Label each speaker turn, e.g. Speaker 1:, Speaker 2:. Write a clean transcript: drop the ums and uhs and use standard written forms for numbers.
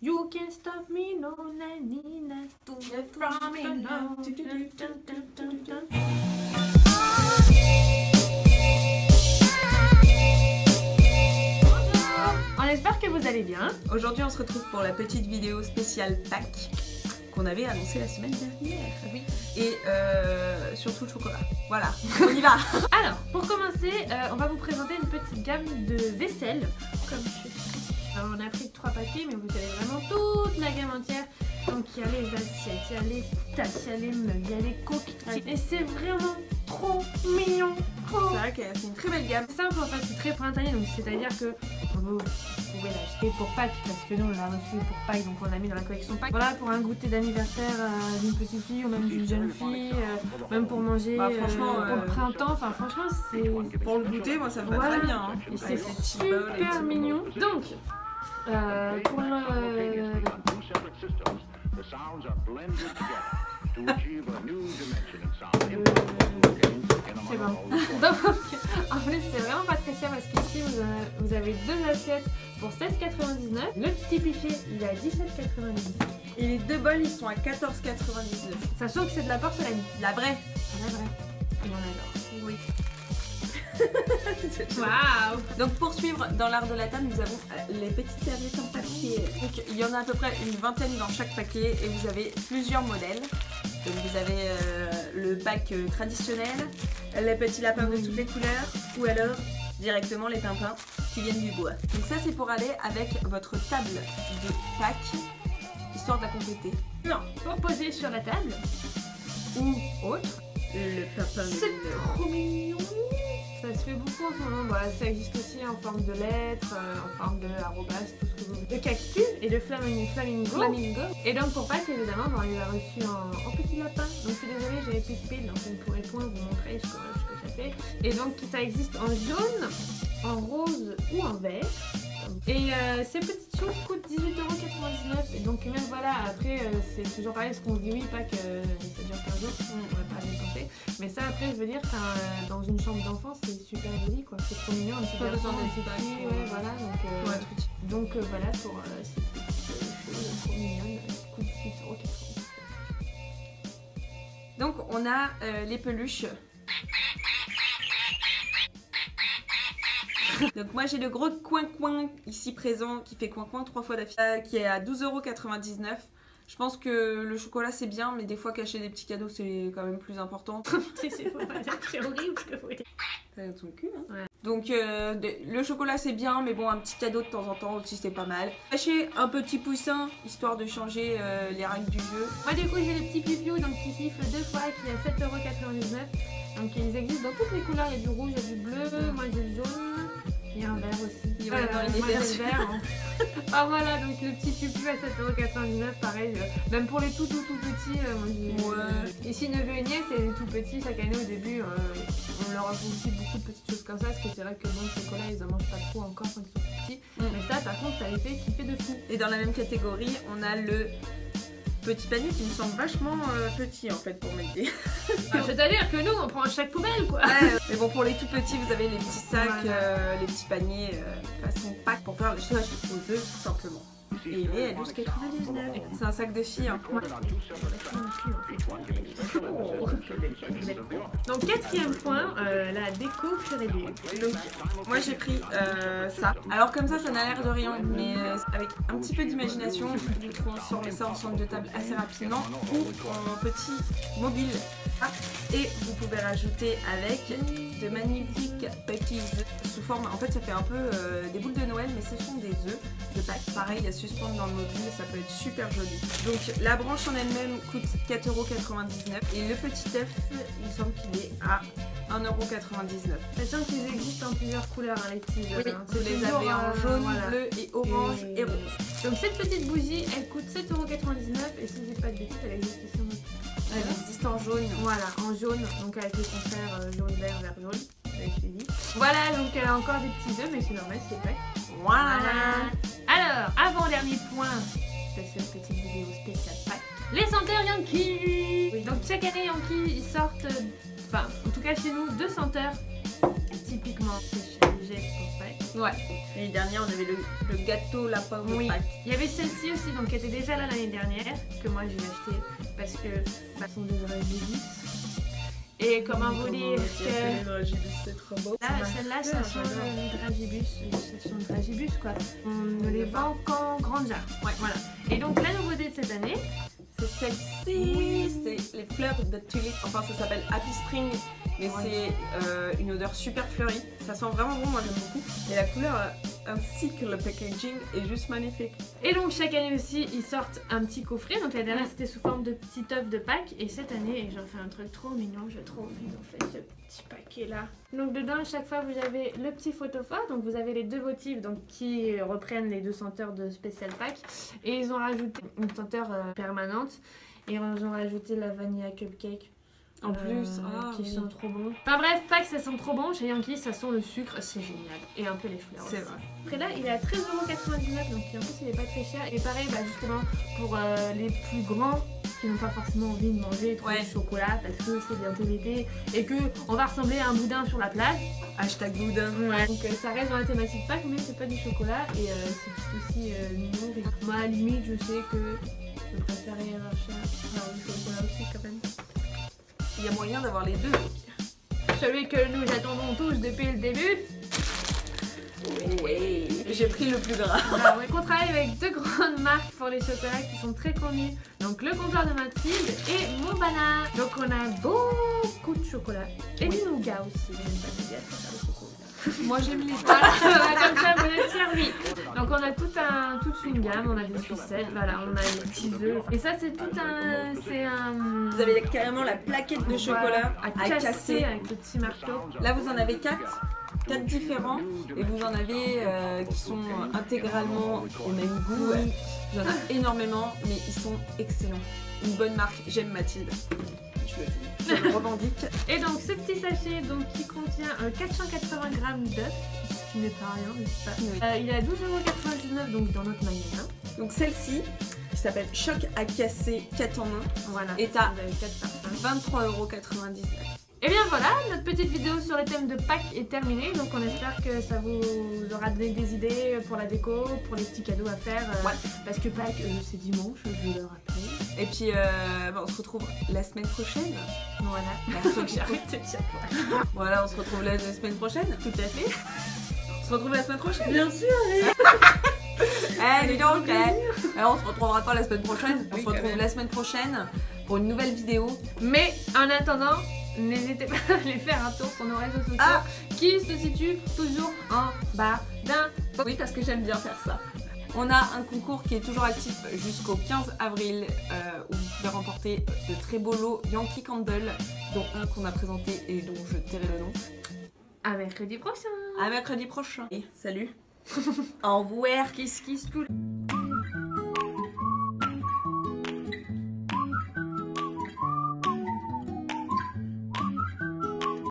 Speaker 1: You can't stop me, no, na, ni, na, to get from me, no. On espère que vous allez bien.
Speaker 2: Aujourd'hui on se retrouve pour la petite vidéo spéciale Pâques qu'on avait annoncé la semaine dernière.
Speaker 1: Oui.
Speaker 2: Et surtout le chocolat. Voilà, on y va.
Speaker 1: Alors, pour commencer, on va vous présenter une petite gamme de vaisselle. Comme ceci. Alors, on a pris 3 paquets, mais vous avez vraiment toute la gamme entière. Donc, il y a les assiettes, il y a les tasses, il y a les meubles, il y a les coquilles. Et c'est vraiment trop mignon.
Speaker 2: C'est vrai que c'est une très belle gamme.
Speaker 1: C'est simple en fait, c'est très printanier, donc c'est-à-dire que vous pouvez l'acheter pour Pâques, parce que nous on l'a reçu pour Pâques, donc on l'a mis dans la collection Pâques. Voilà, pour un goûter d'anniversaire d'une petite fille ou même d'une jeune fille, même pour manger pour le printemps, enfin franchement c'est...
Speaker 2: Pour le goûter, moi ça me va très bien. Hein.
Speaker 1: Et c'est super mignon. Donc, pour le... C'est bon. Donc, en plus, c'est vraiment pas très cher parce qu'ici, vous avez 2 assiettes pour 16,99. Le petit pichet, il est à 17,99.
Speaker 2: Et les 2 bols, ils sont à 14,99.
Speaker 1: Sachant que c'est de la porcelaine.
Speaker 2: La vraie.
Speaker 1: La vraie. Et on adore.
Speaker 2: Oui.
Speaker 1: Waouh.
Speaker 2: Donc pour suivre dans l'art de la table, nous avons les petites serviettes en papier. Donc il y en a à peu près une vingtaine dans chaque paquet et vous avez plusieurs modèles. Donc vous avez le pack traditionnel, les petits lapins de toutes les couleurs ou alors directement les pimpins qui viennent du bois. Donc ça c'est pour aller avec votre table de Pâques, histoire de la compléter.
Speaker 1: Non, pour poser sur la table ou autre,
Speaker 2: le pimpin de
Speaker 1: c'est trop mignon. Ça se fait beaucoup en ce moment, voilà, ça existe aussi en forme de lettres, en forme de arrobas, tout ce que vous voulez. Le cactus et le flamingo. Et donc pour Pâques évidemment, on les a reçus en petit lapin. Donc je suis désolée, j'avais plus de piles, donc je ne pourrais point vous montrer ce que ça fait. Et donc ça existe en jaune, en rose ou en vert. Et ces petites choses coûtent 18,99 €. Et donc même voilà, après c'est toujours pareil, ce qu'on se dit oui, Pâques, ça dure 15 jours, on va pas dépenser. Mais ça après je veux dire, dans une chambre d'enfant c'est super joli quoi, c'est trop mignon, un petit garçon, une petite fille, ouais, voilà. Donc voilà pour ces petites choses trop mignonnes qui coûtent 18,99 €.
Speaker 2: Donc on a les peluches. Donc moi j'ai le gros coin-coin ici présent qui fait coin-coin 3 fois d'affilée qui est à 12,99 €. Je pense que le chocolat c'est bien mais des fois cacher des petits cadeaux c'est quand même plus important.
Speaker 1: C'est horrible ce que vous dites.
Speaker 2: T'as ton cul hein.
Speaker 1: Ouais.
Speaker 2: Donc le chocolat c'est bien mais bon un petit cadeau de temps en temps aussi c'est pas mal. Cacher un petit poussin histoire de changer les règles du jeu.
Speaker 1: Moi du coup j'ai le petit pipiou donc qui siffle 2 fois qui est à 7,99 €. Donc ils existent dans toutes les couleurs, il y a du rouge, il y a du bleu, moi j'ai le jaune. Il y a un vert aussi.
Speaker 2: Il y a le vert.
Speaker 1: Hein. Ah voilà, donc le petit pupu à 7,99 €, pareil. Même pour les tout petits. Ici, neveu et nièce, c'est tout petits. Chaque année au début, on leur offre aussi beaucoup de petites choses comme ça. Parce que c'est vrai que bon, le chocolat, ils en mangent pas trop encore quand ils sont petits. Mais ça, par contre, ça les fait kiffer de fou.
Speaker 2: Et dans la même catégorie, on a le petit panier qui me semble vachement petit en fait pour mettre des...
Speaker 1: C'est-à-dire que nous on prend chaque poubelle quoi.
Speaker 2: Ouais, mais bon pour les tout petits vous avez les petits sacs, voilà. Les petits paniers façon Pâques pour faire le chauffage aux œufs tout simplement. Et il est à 12,99 €. C'est un sac de filles. Hein.
Speaker 1: Donc 4e point, la déco purée.
Speaker 2: Donc moi j'ai pris ça. Alors comme ça n'a l'air de rien, mais avec un petit peu d'imagination, vous transformez ça en centre de table assez rapidement ou en petit mobile. Et vous pouvez rajouter avec de magnifiques petits œufs sous forme, en fait ça fait un peu des boules de Noël mais ce sont des œufs de Pâques. Pareil à suspendre dans le mobile, ça peut être super joli. Donc la branche en elle-même coûte 4,99 € et le petit œuf il me semble qu'il est à 1,99 €.
Speaker 1: Sachant qu'ils existent en plusieurs couleurs hein, les petits œufs.
Speaker 2: Oui, vous les avez en jaune, bleu et orange et rouge.
Speaker 1: Donc cette petite bougie elle coûte 7,99 € et si je dis pas de bêtises elle existe aussi en autre.
Speaker 2: Elle existe en jaune.
Speaker 1: Voilà, en jaune, donc avec le contraire jaune, vert, vert, jaune. Voilà, donc encore des petits œufs, mais c'est normal, c'est prêt.
Speaker 2: Voilà.
Speaker 1: Alors, avant-dernier point de cette petite vidéo spéciale Pâques, les senteurs Yankee. Oui, donc chaque année Yankee, ils sortent, enfin, en tout cas chez nous, 2 senteurs typiquement séchelles. obligé pour Pâques.
Speaker 2: Ouais. L'année dernière, on avait le gâteau lapin de Pâques.
Speaker 1: Il y avait celle-ci aussi, donc qui était déjà là l'année dernière, que moi j'ai acheté parce que ce sont des dragibus. Et comment vous dire que
Speaker 2: c'est trop beau.
Speaker 1: là, celle-là, ça sent le dragibus quoi. On ne les vend qu'en grande jarre. Ouais, voilà. Et donc la nouveauté de cette année,
Speaker 2: c'est celle-ci, c'est les fleurs de tulipe. Enfin, ça s'appelle Happy Spring, mais c'est une odeur super fleurie. Ça sent vraiment bon, moi j'aime beaucoup. Et la couleur ainsi que le packaging est juste magnifique.
Speaker 1: Et donc chaque année aussi, ils sortent un petit coffret. Donc la dernière c'était sous forme de petit œuf de Pâques. Et cette année, ils ont fait un truc trop mignon, j'ai trop envie d'en faire ce petit paquet là. Donc dedans, à chaque fois, vous avez le petit photophore. Donc vous avez les deux votifs donc, qui reprennent les deux senteurs de spécial Pâques. Et ils ont rajouté une senteur permanente. Et ils ont rajouté la vanilla cupcake.
Speaker 2: En plus,
Speaker 1: qui sont trop bons. Enfin bref, Pâques ça sent trop bon. Chez Yankee ça sent le sucre, c'est génial. Et un peu les fleurs.
Speaker 2: C'est vrai.
Speaker 1: Après là, il est à 13,99 €, donc en plus il est pas très cher. Et pareil, bah, justement pour les plus grands qui n'ont pas forcément envie de manger trop de chocolat parce que c'est bientôt l'été et que on va ressembler à un boudin sur la plage.
Speaker 2: Hashtag boudin.
Speaker 1: Ouais. Donc ça reste dans la thématique Pâques, mais c'est pas du chocolat et c'est tout aussi mignon. Moi à la limite, je sais que je préférais avoir du chocolat aussi quand même.
Speaker 2: Il y a moyen d'avoir les deux.
Speaker 1: Celui que nous attendons tous depuis le début.
Speaker 2: Oui. J'ai pris le plus gras.
Speaker 1: Alors, on travaille avec deux grandes marques pour les chocolats qui sont très connues. Donc le comptoir de Mathilde et Mobana. Donc on a beaucoup de chocolat. Et du nougat aussi. J'aime pas le nougat, je préfère le chocolat.
Speaker 2: Moi j'aime les
Speaker 1: voilà, comme ça vous êtes servi. Donc on a toute une gamme, on a des sucettes, voilà, on a les petits œufs. Et ça c'est tout un...
Speaker 2: Vous avez carrément la plaquette de chocolat
Speaker 1: à casser avec le petit marteau.
Speaker 2: Là vous en avez 4 différents et vous en avez qui sont intégralement au même goût.
Speaker 1: Oui.
Speaker 2: Il y en a énormément mais ils sont excellents. Une bonne marque, j'aime Mathilde. Je le revendique.
Speaker 1: Et donc ce petit sachet donc, qui contient 480 g d'œufs, ce qui n'est pas rien, n'est-ce pas? Oui. Il est à 12,99 € donc dans notre magasin.
Speaker 2: Donc celle-ci, qui s'appelle Choc à casser 4 en 1,
Speaker 1: voilà,
Speaker 2: est à 23,99 €.
Speaker 1: Et bien voilà, notre petite vidéo sur le thème de Pâques est terminée, donc on espère que ça vous aura donné des idées pour la déco, pour les petits cadeaux à faire, parce que Pâques c'est dimanche, je le rappelle.
Speaker 2: Et puis on se retrouve la semaine prochaine.
Speaker 1: Voilà,
Speaker 2: voilà, on se retrouve la semaine prochaine.
Speaker 1: Tout à fait.
Speaker 2: On se retrouve la semaine prochaine.
Speaker 1: Bien sûr,
Speaker 2: dis donc, on se retrouvera pas la semaine prochaine, on se retrouve la semaine prochaine pour une nouvelle vidéo.
Speaker 1: Mais en attendant, n'hésitez pas à aller faire un tour sur nos réseaux sociaux qui se situent toujours en bas d'un...
Speaker 2: Oui, parce que j'aime bien faire ça. On a un concours qui est toujours actif jusqu'au 15 avril où vous pouvez remporter de très beaux lots Yankee Candle, dont un qu'on a présenté et dont je tairai le nom.
Speaker 1: À mercredi prochain.
Speaker 2: À mercredi prochain. Et salut. Au revoir.
Speaker 1: Kiss kiss tout.